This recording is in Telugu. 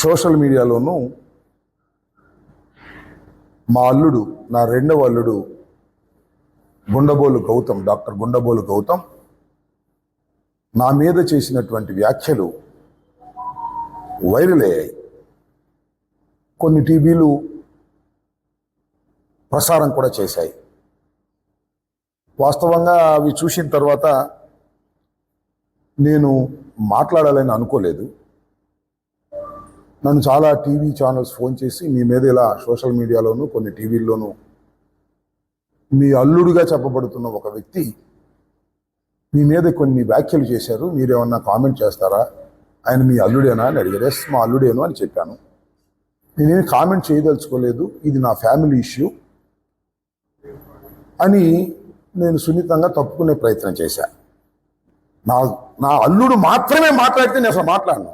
సోషల్ మీడియాలోనూ మా అల్లుడు, నా రెండవ అల్లుడు గుండబోలు గౌతమ్, డాక్టర్ గుండబోలు గౌతమ్ నా మీద చేసినటువంటి వ్యాఖ్యలు వైరల్ అయ్యాయి. కొన్ని టీవీలు ప్రసారం కూడా చేశాయి. వాస్తవంగా అవి చూసిన తర్వాత నేను మాట్లాడాలని అనుకోలేదు. నన్ను చాలా టీవీ ఛానల్స్ ఫోన్ చేసి మీ మీద ఇలా సోషల్ మీడియాలోనూ కొన్ని టీవీల్లోనూ మీ అల్లుడుగా చెప్పబడుతున్న ఒక వ్యక్తి మీ మీద కొన్ని వ్యాఖ్యలు చేశారు, మీరేమన్నా కామెంట్ చేస్తారా, ఆయన మీ అల్లుడేనా అని అడిగారు. ఎస్, మా అల్లుడేను అని చెప్పాను. నేనేమి కామెంట్ చేయదలుచుకోలేదు, ఇది నా ఫ్యామిలీ ఇష్యూ అని నేను సున్నితంగా తప్పుకునే ప్రయత్నం చేశాను. నా అల్లుడు మాత్రమే మాట్లాడితే నేను అసలు మాట్లాడను.